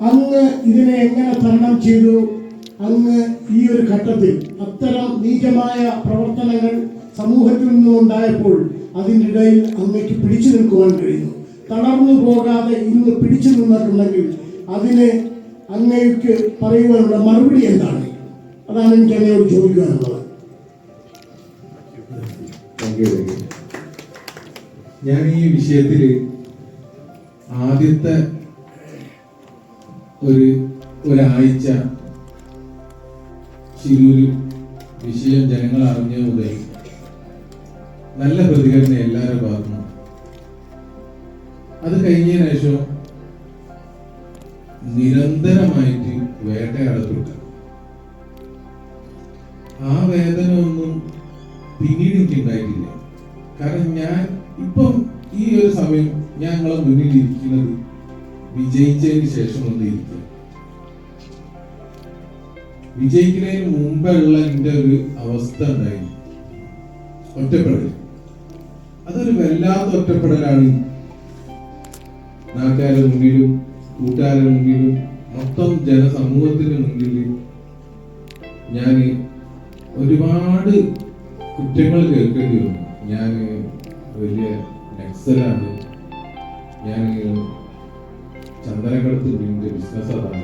അങ്ങ് ഇതിനെ എങ്ങനെ തരണം ചെയ്തു? അങ്ങ് ഈ ഒരു ഘട്ടത്തിൽ അത്തരം നീചമായ പ്രവർത്തനങ്ങൾ സമൂഹത്തിൽ നിന്നും ഉണ്ടായപ്പോൾ അതിൻ്റെ ഇടയിൽ അങ്ങയ്ക്ക് പിടിച്ചു നിൽക്കുവാൻ കഴിയുന്നു. തളർന്നു പോകാതെ ഇന്ന് പിടിച്ചു നിന്നിട്ടുണ്ടെങ്കിൽ അതിന് അങ്ങയ്ക്ക് പറയുവാനുള്ള മറുപടി എന്താണ്? അതാണ് എനിക്ക് അങ്ങയോട് ചോദിക്കുവാനുള്ളത്. ഞാൻ ഈ വിഷയത്തിൽ ആദ്യത്തെ ഒരാഴ്ച ശിരൂര് വിഷയം ജനങ്ങൾ അറിഞ്ഞ മുതൽ നല്ല പ്രതികരണം എല്ലാവരും പറഞ്ഞു. അത് കഴിഞ്ഞതിന് ശേഷം നിരന്തരമായിട്ട് വേട്ടയാടപ്പെട്ടു. ആ വേദന ഒന്നും പിന്നീട് എനിക്ക് ഉണ്ടായിട്ടില്ല. കാരണം ഞാൻ ഇപ്പം ഈ ഒരു സമയം ഞങ്ങളെ മുന്നിൽ ഇരിക്കുന്നത് വിജയിച്ചതിന് ശേഷം വന്നിരിക്കുക. വിജയിക്കുന്നതിന് മുമ്പുള്ള എൻ്റെ ഒരു അവസ്ഥ ഉണ്ടായി, ഒറ്റപ്പെടൽ. അതൊരു വല്ലാത്ത ഒറ്റപ്പെടലാണ്. നാട്ടുകാരുടെ മുന്നിലും കൂട്ടുകാരുടെ മുന്നിലും മൊത്തം ജനസമൂഹത്തിന് മുന്നിൽ ഞാൻ ഒരുപാട് കുറ്റങ്ങൾ കേൾക്കേണ്ടി വന്നു. ഞാൻ വലിയ നക്സലാണ്, ഞാൻ ചന്ദനക്കടത്ത് ബിസിനസ് അതാണ്,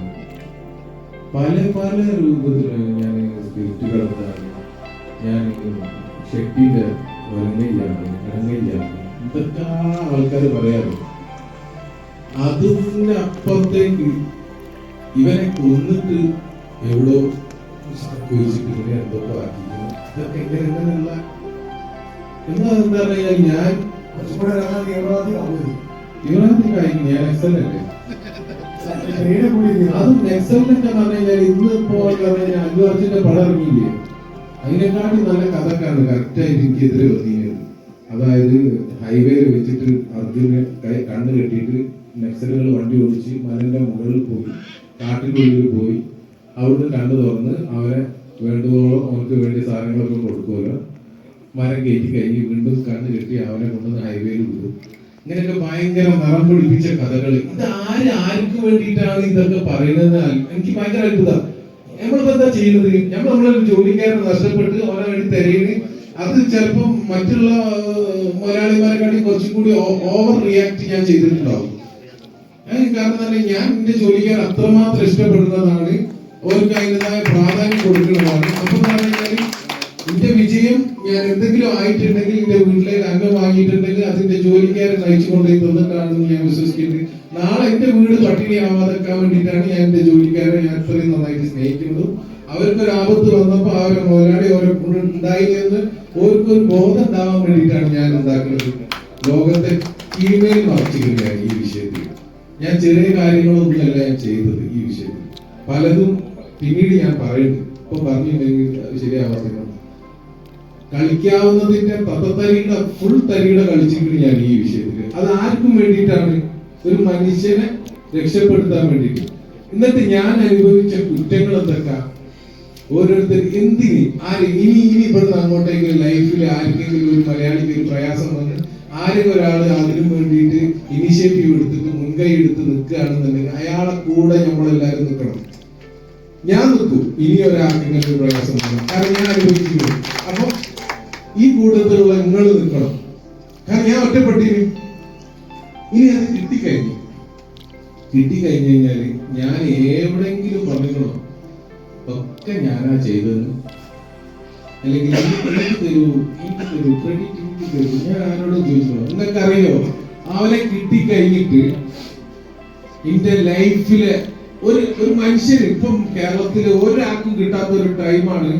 പല പല രൂപത്തിലാണ് ഞാൻ സ്പിരിറ്റ് കടത്താണ്, ഞാൻ ഷെട്ടിന്റെ വലങ്കയ്യാണ്, ഇടങ്കയ്യാണ്, ഇതൊക്കെ ആൾക്കാർ പറയാറ്. അതിന്റെ അപ്പുറത്തേക്ക് ഇവനെ കൊന്നിട്ട് എവിടോ കുഴിച്ചിട്ട് എന്തൊക്കെ ആക്കിക്കുന്നു. ഇതൊക്കെ എങ്ങനെയുള്ള എന്താ പറയാ, ഞാൻ തീവ്രവാദി കഴിഞ്ഞു. ഞാൻ നക്സലല്ലേ. അതും നക്സലിനൊക്കെ പറഞ്ഞു കഴിഞ്ഞാൽ ഇന്നിപ്പോ ഞാൻ 5 വർഷത്തെ പടം ഇറങ്ങിയില്ലേ, അതിനെക്കാട്ടി നല്ല കഥക്കാണ് കറക്റ്റായിട്ട് എനിക്കെതിരെ വന്നിരുന്നത്. അതായത് ഹൈവേയിൽ വെച്ചിട്ട് അർജുനെ കണ്ണ് കെട്ടിയിട്ട് നക്സലുകൾ വണ്ടി ഓടിച്ച് മലന്റെ മുകളിൽ പോയി, കാട്ടിനുള്ളിൽ പോയി, അവിടുന്ന് കണ്ണു തുറന്ന് അവരെ വേണ്ടുവോളം അവർക്ക് വേണ്ടിയ സാധനങ്ങളൊക്കെ കൊടുക്കുമല്ലോ, മരം കയറ്റി കഴിഞ്ഞ് വീണ്ടും കണ്ണ് കെട്ടി അവനെ കൊണ്ടുവന്ന് ഹൈവേയിൽ വിടും. ഇങ്ങനെയൊക്കെ ഭയങ്കര നിറം പിടിപ്പിച്ച കഥകൾ. ഇത് ആർക്ക് വേണ്ടിയിട്ടാണ് ഇതൊക്കെ പറയുന്നത്? എനിക്ക് ഭയങ്കര അത്ഭുതം. നമ്മളിപ്പോ എന്താ ചെയ്യുന്നത്? നമ്മളൊരു ജോലിക്കാരനെ നഷ്ടപ്പെട്ട് അവനെ വേണ്ടി തിരയുന്നത്. അത് ചിലപ്പം മറ്റുള്ള മലയാളിമാരെക്കാട്ടി കുറച്ചും കൂടി ഓവർ റിയാക്ട് ഞാൻ ചെയ്തിട്ടുണ്ടാവും. കാരണം തന്നെ ഞാൻ എന്റെ ജോലിക്കാരൻ അത്രമാത്രം ഇഷ്ടപ്പെടുന്നതാണ്, അവർക്ക് അതിൻ്റെതായ പ്രാധാന്യം കൊടുക്കുന്നതാണ്. അപ്പൊ എന്റെ വിജയം ഞാൻ എന്തെങ്കിലും ആയിട്ടുണ്ടെങ്കിൽ, എന്റെ വീട്ടിലേക്ക് അന്നം വാങ്ങിയിട്ടുണ്ടെങ്കിൽ അതിന്റെ ജോലിക്കാരെ നയിച്ചു കൊണ്ടേ തന്നിട്ടാണെന്ന് ഞാൻ വിശ്വസിക്കുന്നത്. നാളെ എന്റെ വീട് പട്ടിണി ആവാതെക്കാൻ വേണ്ടിയിട്ടാണ് ഞാൻ എന്റെ ജോലിക്കാരെ ഞാൻ അത്രയും നന്നായിട്ട് സ്നേഹിക്കുന്നത്. അവർക്കൊരു ആപത്ത് വന്നപ്പോൾ അവരെ മുതലാളി അവരെ കൂടെ ഉണ്ടായില്ലെന്ന് അവർക്കൊരു ബോധം ഉണ്ടാവാൻ വേണ്ടിയിട്ടാണ് ഞാൻ ഉണ്ടാക്കുന്നത്. ലോകത്തെ കീഴ്മേൽ മറച്ചിരിക്കുകയാണ് ഈ വിഷയത്തിൽ. ഞാൻ ചെറിയ കാര്യങ്ങളൊന്നുമല്ല ഞാൻ ചെയ്തത്. ഈ വിഷയത്തിൽ പലതും പിന്നീട് ഞാൻ പറയുന്നു. ഇപ്പൊ പറഞ്ഞിട്ടുണ്ടെങ്കിൽ ശരിയാവാത്ത കളിക്കാവുന്നതിന്റെ ഫുൾ തരികിട കളിച്ചിട്ടുണ്ട് ഞാൻ ഈ വിഷയത്തിൽ. അത് ആർക്കും വേണ്ടിയിട്ടാണ്? ഒരു മനുഷ്യനെ രക്ഷപ്പെടുത്താൻ വേണ്ടിയിട്ട്. എന്നിട്ട് ഞാൻ അനുഭവിച്ച കുറ്റങ്ങൾ എന്തൊക്കെ, ഓരോരുത്തർ എന്തിന് ഇനി ഇവിടുന്ന് അങ്ങോട്ടേക്ക് ലൈഫിൽ ആർക്കെങ്കിലും ഒരു മലയാളിക്ക് ഒരു പ്രയാസം വന്ന് ആരെങ്കിലും ഒരാൾ അതിനു വേണ്ടിയിട്ട് ഇനിഷ്യേറ്റീവ് എടുത്തിട്ട് മുൻകൈ എടുത്ത് നിൽക്കുകയാണെന്നുണ്ടെങ്കിൽ അയാളെ കൂടെ നമ്മളെല്ലാവരും നിൽക്കണം. ഞാൻ നിൽക്കും. ഇനി ഒരാൾക്ക് ഇങ്ങനെ ഒരു പ്രയാസം വന്നു, കാരണം ഞാൻ അനുഭവിച്ചിട്ടുണ്ട്. അപ്പൊ ഈ കൂട്ടത്തിലുള്ള നിങ്ങൾ നിൽക്കണം. കാരണം ഞാൻ ഒറ്റപ്പെട്ടിന്. ഇനി അത് കിട്ടിക്കഴിഞ്ഞു കഴിഞ്ഞാല് ഞാൻ എവിടെങ്കിലും പറഞ്ഞോ ഒക്കെ ഞാനാ ചെയ്തതെന്ന്, അല്ലെങ്കിൽ തരൂ ക്രെഡിറ്റ് ഞാൻ ആരോടും ചോദിച്ചോ. നിങ്ങൾക്ക് അറിയോ, അവനെ കിട്ടിക്കഴിഞ്ഞിട്ട് എന്റെ ലൈഫിലെ ഒരു മനുഷ്യന് ഇപ്പം കേരളത്തില് ഒരാൾക്കും കിട്ടാത്ത ഒരു ടൈമാണ്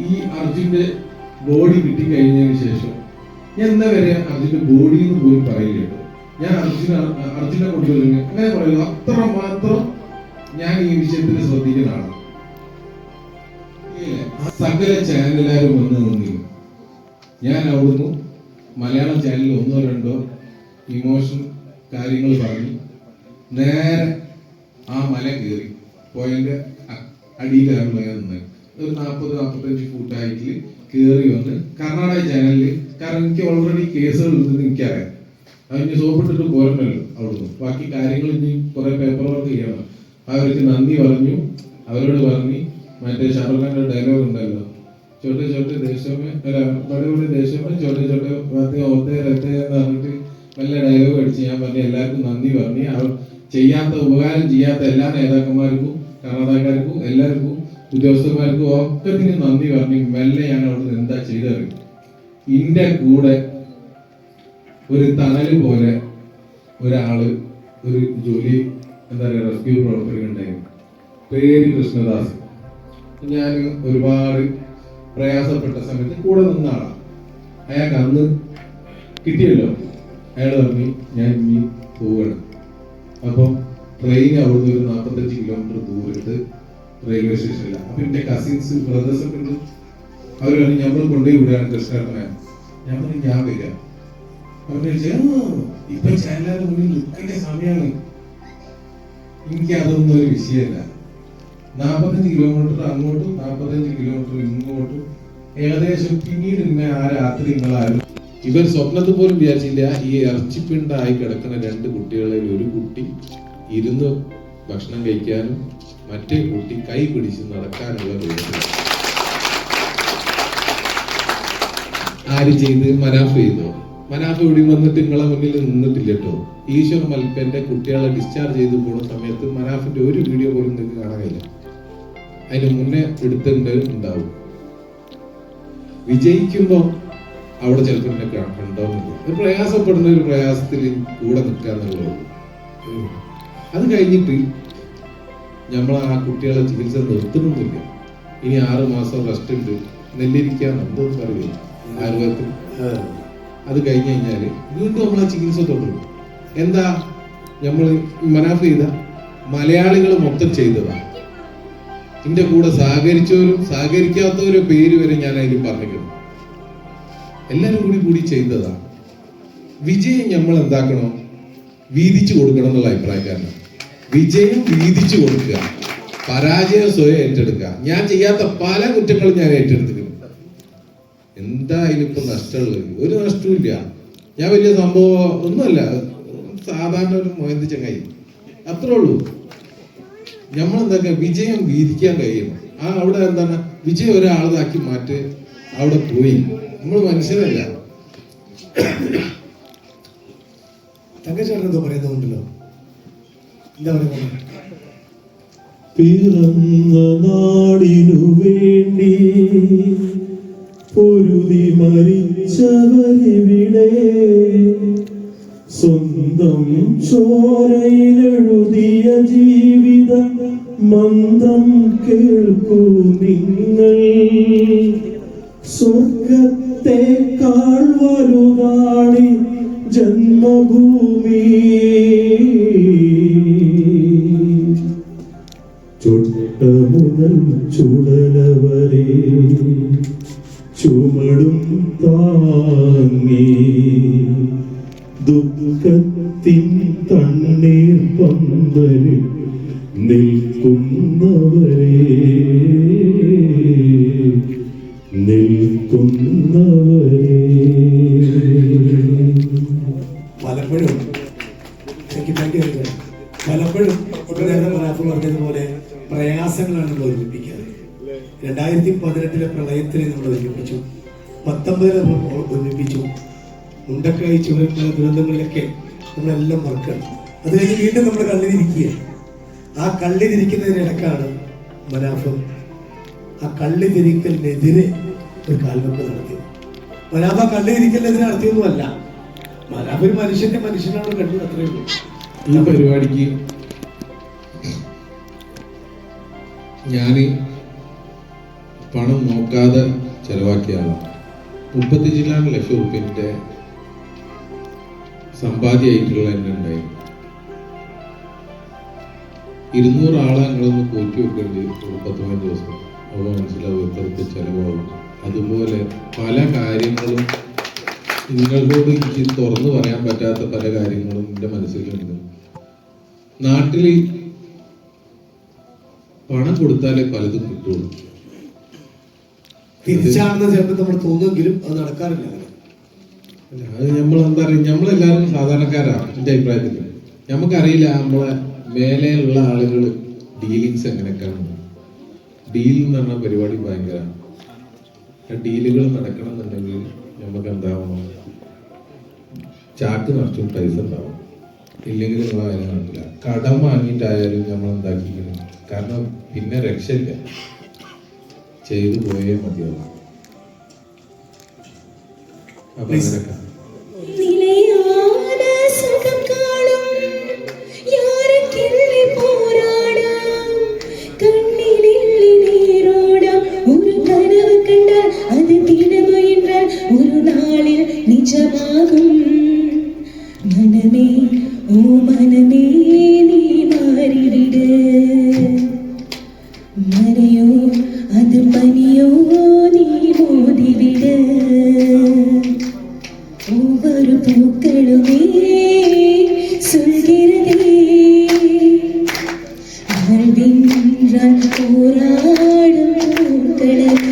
ഈ അർജുന്റെ ബോഡി കിട്ടിക്കഴിഞ്ഞതിന് ശേഷം. ഞാൻ എന്താ വരെ അർജുന്റെ ബോഡി എന്ന് പോലും പറയില്ല. ഞാൻ അർജുനെ കൊണ്ടുവരുന്നത് അങ്ങനെ പറയുന്നു. അത്രമാത്രം ഞാൻ ഈ വിഷയത്തിൽ ശ്രദ്ധിക്കുന്നതാണ്. സകല ചാനലുകാരും വന്ന് നിന്നിരുന്നു. ഞാൻ അവിടുന്ന് മലയാളം ചാനലിൽ 1 or 2 ഇമോഷൻ കാര്യങ്ങൾ പറഞ്ഞ് നേരെ ആ മല കയറി പോയതിന്റെ അടിയിലാണ് ഞാൻ നിന്നത്. ഒരു 40-45 ഫുട്ടായിട്ട് കയറി വന്ന് കർണാടക ചാനലിൽ. കാരണം എനിക്ക് ഓൾറെഡി കേസുകൾ ഉണ്ടെന്ന് എനിക്കറിയാം. അതിന് സോപ്പിട്ടിട്ട് പോരണല്ലോ അവിടുന്ന്. ബാക്കി കാര്യങ്ങൾ ഇനി കുറെ പേപ്പർ വർക്ക് ചെയ്യണം. അവർക്ക് നന്ദി പറഞ്ഞു. അവരോട് പറഞ്ഞു മറ്റേ ഷാറുഖാന്റെ ഡയലോഗ് ഉണ്ടല്ലോ, ചോട്ടെ ചോട്ടെ ദേശമേ ബड़े बड़े ദേശമേ ചോട്ടെ ചോട്ടെ ബാത്തേ ഹോത്തേ രഹത്തേ എന്ന് പറഞ്ഞിട്ട് നല്ല ഡയലോഗ് അടിച്ച് ഞാൻ പറഞ്ഞു എല്ലാവർക്കും നന്ദി പറഞ്ഞു. അവർ ചെയ്യാത്ത ഉപകാരം ചെയ്യാത്ത എല്ലാ നേതാക്കന്മാർക്കും കർണാടകക്കാർക്കും എല്ലാവർക്കും ഉദ്യോഗസ്ഥന്മാർക്കും ഒക്കത്തിന് നന്ദി പറഞ്ഞു. മെല്ലെ ഞാൻ അവിടെ എന്താ ചെയ്തറിയും, ഇന്റെ കൂടെ ഒരു തണല് പോലെ ഒരാള് ഒരു ജോലി എന്താ പറയുക റെസ്ക്യൂ പ്രവർത്തകരുണ്ടായിരുന്നു, പേര് കൃഷ്ണദാസ്. ഞാൻ ഒരുപാട് പ്രയാസപ്പെട്ട സമയത്ത് കൂടെ നിന്ന ആളാണ്. അയാൾക്ക് അന്ന് കിട്ടിയല്ലോ. അയാൾ പറഞ്ഞു ഞാൻ ഇനി പോവുകയാണ്. അപ്പം ട്രെയിൻ അവിടുന്ന് ഒരു 45 കിലോമീറ്റർ ദൂരത്ത് റെയിൽവേ സ്റ്റേഷനിലാണ്. അപ്പൊ എന്റെ കസിൻസ് ബ്രദേഴ്സ് ഒക്കെ ഉണ്ട്. അവർ പറഞ്ഞു നമ്മൾ കൊണ്ടുപോയി വിടുകയാണ് കൃഷ്ണേട്ടനെ. ഞാൻ പറഞ്ഞു ഞാൻ വരിക. അവര് ഇപ്പൊ ചാനലിന്റെ മുന്നിൽ നിൽക്കേണ്ട സമയമാണ്. എനിക്ക് അതൊന്നും ഒരു വിഷയമല്ല. 45 കിലോമീറ്റർ അങ്ങോട്ടും 45 കിലോമീറ്റർ ഇങ്ങോട്ടും ഏകദേശം. പിന്നീട് ഇന്നെ ആ രാത്രി നിങ്ങളാരും ഇവർ സ്വപ്നത്തിൽ പോലും വിചാരിച്ചില്ല ഈ ഇറച്ചിപ്പിണ്ടായി കിടക്കുന്ന 2 കുട്ടികളിൽ ഒരു കുട്ടി ഇരുന്ന് ഭക്ഷണം കഴിക്കാനും മറ്റേ കുട്ടി കൈ പിടിച്ച് നടക്കാനുള്ള ദൂരം ആര് ചെയ്ത്? മനാഫ് ചെയ്തോ? മനാഫ് ഇവിടെ വന്നിട്ട് നിങ്ങളെ മുന്നിൽ നിന്നിട്ടില്ല കേട്ടോ. ഈശ്വർ മൽപ്പന്റെ കുട്ടികളെ ഡിസ്ചാർജ് ചെയ്ത് പോകുന്ന സമയത്ത് മനാഫിന്റെ ഒരു വീഡിയോ പോലും നിങ്ങൾക്ക് കാണാൻ കഴിയില്ല. അതിന് മുന്നേ എടുത്തിട്ടുണ്ട് ഉണ്ടാവും. വിജയിക്കുമ്പോ അവിടെ ചിലപ്പോൾ എന്നെ കണ്ടോന്നില്ല. ഒരു പ്രയാസപ്പെടുന്ന ഒരു പ്രയാസത്തിൽ കൂടെ നിൽക്കാന്നുള്ളൂ. അത് കഴിഞ്ഞിട്ട് നമ്മൾ ആ കുട്ടികളെ ചികിത്സ നിർത്തുന്നില്ല. ഇനി 6 മാസം റെസ്റ്റ് ഉണ്ട്. നെല്ലിരിക്കാന്ന് എന്തോ പറയും ആയുർവേദത്തിൽ. അത് കഴിഞ്ഞ് കഴിഞ്ഞാല് വീണ്ടും നമ്മളെ ചികിത്സ തുടരും. എന്താ നമ്മൾ മനാഫ് ചെയ്ത മലയാളികൾ മൊത്തം ചെയ്തതാണ്. എന്റെ കൂടെ സഹകരിച്ചവരും സഹകരിക്കാത്തവരും പേര് വരെ ഞാൻ അതിൽ പറഞ്ഞിട്ടുണ്ട്. എല്ലാരും കൂടി ചെയ്തതാണ്. വിജയം നമ്മൾ എന്താക്കണം? വീതിച്ചു കൊടുക്കണം എന്നുള്ള അഭിപ്രായക്കാരനാണ്. വിജയം വീതിച്ചു കൊടുക്കുക, പരാജയം സ്വയം ഏറ്റെടുക്കുക. ഞാൻ ചെയ്യാത്ത പല കുറ്റങ്ങളും ഞാൻ ഏറ്റെടുത്തിട്ടുണ്ട്. എന്താ ഇതിലിപ്പോ നഷ്ടമുള്ളത്? ഒരു നഷ്ടവും ഇല്ല. ഞാൻ വലിയ സംഭവം ഒന്നുമല്ല, സാധാരണ ഒരു മൊയന്ത് ചങ്ങായി, അത്രേ ഉള്ളൂ. നമ്മളെന്താ വിജയം വീതിക്കാൻ കഴിയണം. അവിടെ എന്താണ് വിജയം ഒരാളാക്കി മാറ്റി അവിടെ പോയി. നമ്മൾ മനുഷ്യരല്ല. തങ്കച്ചേട്ടൻ പറയുന്നുണ്ടല്ലോ, എന്താ പറയുക? പിറന്ന നാടിനു വേണ്ടി പൊരുതി മരിച്ചവരിവിടെ, സ്വന്തം ചോരയിലെഴുതിയ ജീവിത മന്ത്രം കേൾക്കൂ നിങ്ങൾ. സ്വർഗത്തെക്കാൾ വലുതാണി ജന്മഭൂമി. ചുട്ട മുതൽ ചുടലവരെ ചുമടും താങ്ങി ദുഃഖത്തിൻ തണ്ണീർ പന്തലിൽ നിൽക്കുന്നവരെ പലപ്പോഴും പലപ്പോഴും ഇപ്പൊ നേരത്തെ മനാഫ് പറഞ്ഞതുപോലെ പ്രയാസങ്ങളാണ് നമ്മൾ ഒരുമിപ്പിക്കാറ്. 2018 പ്രളയത്തിനെ നമ്മൾ ഒരുമിപ്പിച്ചു, 19 നമ്മൾ ഒരുമിപ്പിച്ചു, മുണ്ടക്കായി ചുവരുന്ന ദുരന്തങ്ങളിലൊക്കെ നമ്മളെല്ലാം മറക്കണം. അത് കഴിഞ്ഞ് വീണ്ടും നമ്മൾ കള്ളിതിരിക്കുക. ആ കള്ളിതിരിക്കുന്നതിനിടക്കാണ് മനാഫ് ആ കള്ളിതിരിക്കലിനെതിരെ ഒരു കാൽവെപ്പ് നടത്തിയത്. മനാഫ് ആ കള്ളിതിരിക്കലിനെതിരെ നടത്തിയൊന്നുമല്ല. മനാഫ് ഒരു മനുഷ്യനാണ് കണ്ടു, അത്രയേ ഉള്ളൂ. ഈ പരിപാടിക്ക് ഞാന് പണം നോക്കാതെ ചെലവാക്കിയാണ്. 35 ലക്ഷം റുപ്യന്റെ സമ്പാദ്യമായിട്ടുള്ള എന്നെ ഉണ്ടായിരുന്നു. 200 ആളെ ഞങ്ങളൊന്ന് പോറ്റി വെക്കേണ്ടി ഒരു 10-15 ദിവസം. അപ്പോൾ മനസ്സിലാവും എത്ര ചെലവാകും. അതുപോലെ പല കാര്യങ്ങളും നിങ്ങളോട് എനിക്ക് തുറന്നു പറയാൻ പറ്റാത്ത പല കാര്യങ്ങളും എൻ്റെ മനസ്സിലുണ്ട്. നാട്ടില് പണം കൊടുത്താലേ പലതും കിട്ടുള്ളൂ. തിരിച്ചാണെന്ന് ചിലപ്പോൾ നമ്മൾ തോന്നുമെങ്കിലും അത് നടക്കാറില്ല. അത് നമ്മളെന്താ പറയുക, നമ്മളെല്ലാവരും സാധാരണക്കാരാണ് എൻ്റെ അഭിപ്രായത്തിൽ. നമുക്കറിയില്ല നമ്മളെ മേലെയുള്ള ആളുകൾ ഡീലിങ്സ് എങ്ങനെയൊക്കെയാണ്. ഡീൽ എന്ന് പറഞ്ഞ പരിപാടി ഭയങ്കര. ആ ഡീലുകൾ നടക്കണം എന്നുണ്ടെങ്കിൽ നമുക്ക് എന്താവണം, ചാക്ക് നിറച്ചും പൈസ ഉണ്ടാവും. ഇല്ലെങ്കിൽ നമ്മൾ അതിനെ നടക്കില്ല. കടം വാങ്ങിയിട്ടായാലും നമ്മൾ എന്താക്കിക്കണം, കാരണം പിന്നെ രക്ഷയില്ല, ചെയ്തു പോയേ മതിയാവും. അപ്പൊ അങ്ങനെയൊക്കെ நிஜமாகும் மனமே, ஓ மனமே நீ மாறிவிடு. மறையோ அது பனியோ நீ மோதிவிடு. ஒவ்வொரு பூக்களுமே சொல்கிறதே வாழ்வின்றால் போராடும் பூக்களே.